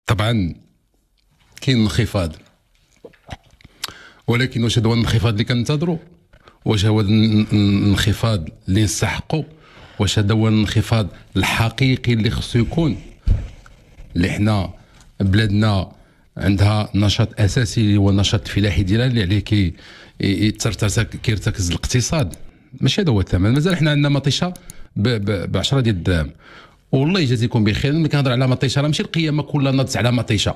طبعا كاين انخفاض، ولكن واش هذا هو الانخفاض اللي كننتظروا؟ واش هو الانخفاض اللي نستحقوا؟ واش هذا هو الانخفاض الحقيقي اللي خصو يكون؟ اللي حنا بلادنا عندها نشاط اساسي اللي هو النشاط الفلاحي ديالها اللي عليه كيرتكز الاقتصاد. ماشي هذا هو الثمن. مازال حنا عندنا مطيشه ب 10 ديال الدراهم. والله يجازيكم بخير، ملي كنهضر على مطيشه راه ماشي القيامه كلها ناضت على مطيشه.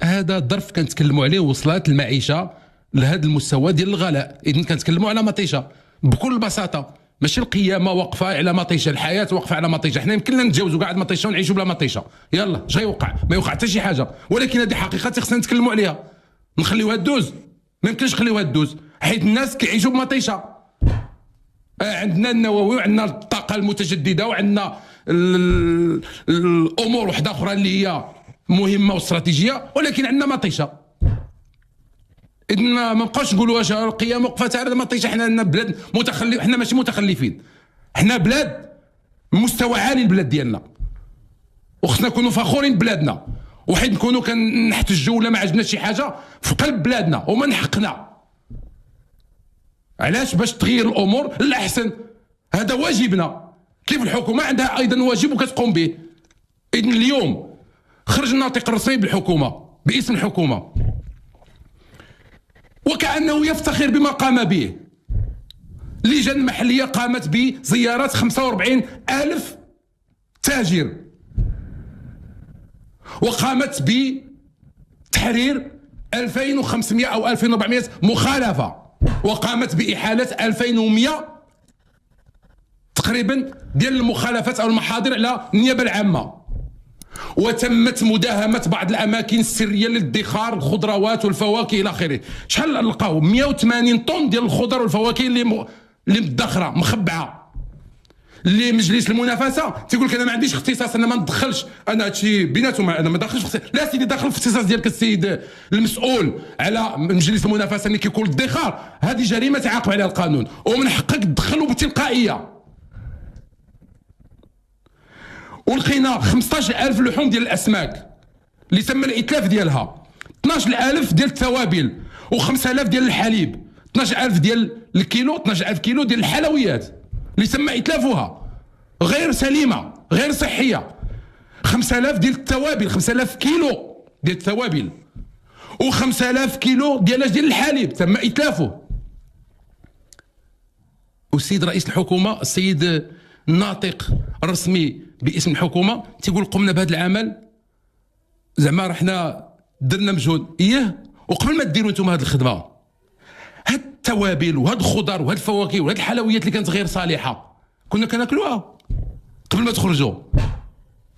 هذا ظرف كنتكلموا عليه وصلت المعيشه لهذا المستوى ديال الغلاء، اذا كنتكلموا على مطيشه بكل بساطه. ماشي القيامه واقفه على مطيشه، الحياه واقفه على مطيشه. حنا يمكن لنا نتجاوزوا كاع المطيشه ونعيشوا بلا مطيشه، يلا اش غيوقع؟ ما يوقع حتى شي حاجه، ولكن هذه حقيقه خصنا نتكلموا عليها. نخليوها دوز؟ ما يمكنش نخليوها دوز، حيت الناس كيعيشوا بمطيشه. عندنا النووي وعندنا الطاقه المتجدده وعندنا الامور وحده اخرى اللي هي مهمه واستراتيجيه، ولكن عندنا مطيشه. اذا ما نبقاوش نقولوا واش القيام وقفات على مطيشه. حنا عندنا بلاد متخلف، حنا ماشي متخلفين، حنا بلاد مستوى عالي البلاد ديالنا، وخصنا نكونوا فخورين ببلادنا، وحيت نكونوا كنحتجوا ولا ما عجبناش شي حاجه في قلب بلادنا ومن حقنا. علاش؟ باش تغير الامور للاحسن. هذا واجبنا، كيف الحكومه عندها ايضا واجب وكتقوم به. اذا اليوم خرج الناطق الرسمي بالحكومه باسم الحكومه وكأنه يفتخر بما قام به. لجان محلية قامت بزيارات 45,000 تاجر، وقامت بتحرير 2500 أو 2400 مخالفة، وقامت بإحالة 2100 تقريبا ديال المخالفات أو المحاضر على النيابة العامة. وتمت مداهمة بعض الأماكن السرية للادخار الخضروات والفواكه إلى آخره. شحال لقاو؟ 180 طن ديال الخضر والفواكه اللي مدخرة مخبعة. اللي مجلس المنافسة تيقول لك أنا ما عنديش اختصاص، أنا ما ندخلش، أنا هادشي بيناتهم، أنا ما داخلش في لا سيدي، داخل في الاختصاص ديالك السيد المسؤول على مجلس المنافسة اللي كيكون الادخار. هذه جريمة تعاقب عليها القانون، ومن حقك تدخلوا بتلقائية. ولقينا 15,000 لحوم ديال الاسماك اللي تم الاتلاف ديالها، 12,000 ديال التوابل، و5,000 ديال الحليب، 12,000 ديال الكيلو، 12,000 كيلو ديال الحلويات اللي تم اتلافها غير سليمه غير صحيه، 5,000 ديال التوابل، 5,000 كيلو ديال التوابل، و5,000 كيلو ديال الحليب تم اتلافه. والسيد رئيس الحكومه السيد الناطق الرسمي باسم الحكومه تيقول قمنا بهذا العمل، زعما رحنا درنا مجهود. وقبل ما ديروا انتم هذه الخدمه، هاد التوابل وهاد الخضر وهاد الفواكه وهاد الحلويات اللي كانت غير صالحه كنا كناكلوها قبل ما تخرجوا،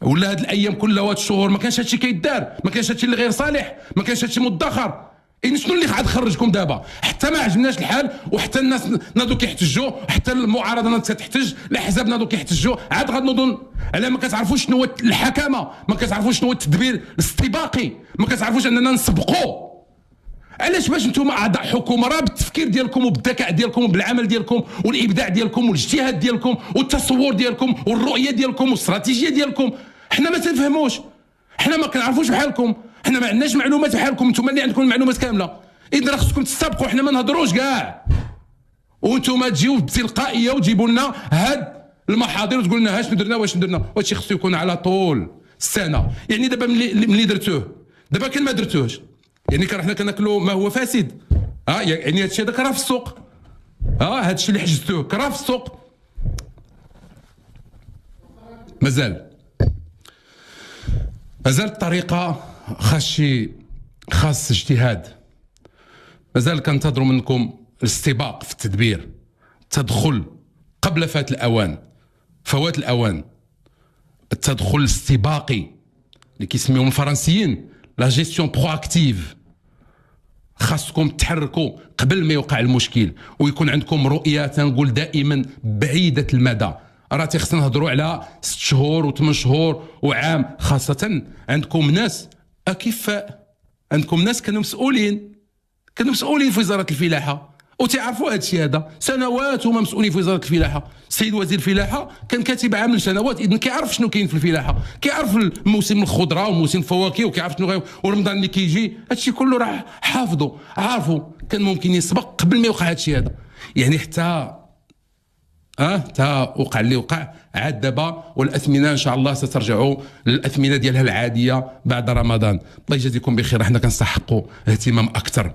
ولا هاد الايام كلها وهاد الشهور ما كانش هادشي كيدار، ما كانش هادشي اللي غير صالح، ما كانش هادشي مدخر. إن شنو اللي غادي خرجكم دابا؟ حتى ما عجبناش الحال، وحتى الناس ناضوا كيحتجوا، حتى المعارضه ناضت كتحتج، الاحزاب ناضوا كيحتجوا، عاد غنوضوا على ما كتعرفوش شنو هو الحكامه، ما كتعرفوش شنو هو التدبير الاستباقي، ما كتعرفوش اننا نسبقوا. علاش؟ باش نتوما اعضاء حكومه راه بالتفكير ديالكم وبالذكاء ديالكم وبالعمل ديالكم والابداع ديالكم والاجتهاد ديالكم والتصور ديالكم والرؤيه ديالكم والاستراتيجيه ديالكم حنا ما تنفهموش، حنا ما كنعرفوش بحالكم، حنا ما عندناش معلومات بحالكم، نتوما اللي عندكم المعلومات كامله. اذا راه خصكم تستبقوا، حنا ما نهضروش كاع، وانتوما تجيو بتلقائيه وتجيبوا لنا هاد المحاضر وتقول لنا ها شنو درنا واش درنا. وهادشي خصو يكون على طول السنه. يعني دابا ملي درتوه، دابا كان ما درتوهش، يعني كان حنا كناكلوا ما هو فاسد. يعني هادشي هذاك راه في السوق، هادشي اللي حجزتوه راه في السوق. مازال الطريقه خاص اجتهاد. مازال كنتظروا منكم الاستباق في التدبير، التدخل قبل فوات الاوان، التدخل الاستباقي اللي كيسميوهم الفرنسيين لا جيستيون برواكتيف. خاصكم تحركوا قبل ما يوقع المشكل، ويكون عندكم رؤيه تنقول دائما بعيده المدى. راه تيخصنا نهضروا على 6 شهور و8 شهور وعام، خاصه عندكم ناس اكفاء، عندكم ناس كانوا مسؤولين في وزاره الفلاحه، وتعرفوا هذا الشيء هذا سنوات هما مسؤولين في وزاره الفلاحه. السيد وزير الفلاحه كان كاتب عام سنوات، اذا كيعرف شنو كاين في الفلاحه، كيعرف موسم الخضره وموسم الفواكه وكيعرف شنو ورمضان اللي كيجي، هادشي كله راه حافظوا عارفوا. كان ممكن يسبق قبل ما يوقع هادشي هذا. يعني حتى وقع اللي وقع عاد دابا، والاثمنه ان شاء الله سترجع للاثمنه ديالها العاديه بعد رمضان. الله يجازيكم بخير، احنا كنستحقوا اهتمام اكثر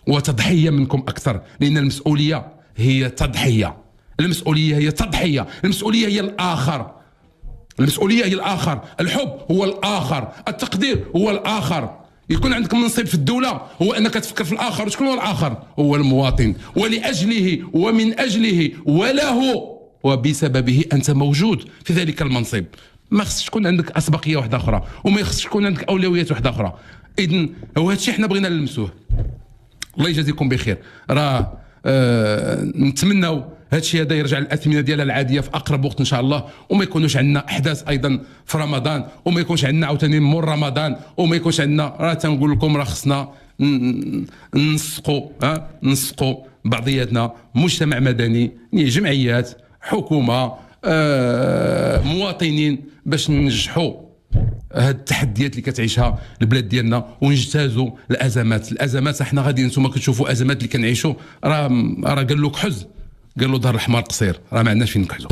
وتضحيه منكم اكثر، لان المسؤوليه هي تضحيه، المسؤوليه هي تضحيه، المسؤوليه هي الاخر، المسؤوليه هي الاخر، الحب هو الاخر، التقدير هو الاخر. يكون عندك منصب في الدوله هو انك تفكر في الاخر. شكون هو الاخر؟ هو المواطن، ولاجله ومن اجله وله وبسببه انت موجود في ذلك المنصب. ما خصش تكون عندك اسبقيه واحده اخرى، وما خصش تكون عندك اولويات واحده اخرى. اذن هو هادشي حنا بغينا نلمسوه. الله يجازيكم بخير. راه نتمناو هذا الشيء هذا يرجع للاثمنه ديالها العاديه في اقرب وقت ان شاء الله، وما يكونوش عندنا احداث ايضا في رمضان، وما يكونش عندنا عاوتاني مور رمضان، وما يكونش عندنا. راه تنقول لكم راه خصنا نسقوا بعضياتنا، مجتمع مدني، جمعيات، حكومه، مواطنين، باش ننجحوا هاد التحديات اللي كتعيشها البلاد ديالنا ونجتازوا الازمات. احنا غادي نتوما كتشوفوا ازمات اللي كنعيشوا، راه قال له كحز، قال له ظهر الحمار قصير، راه ما عندناش فين نكحزوا.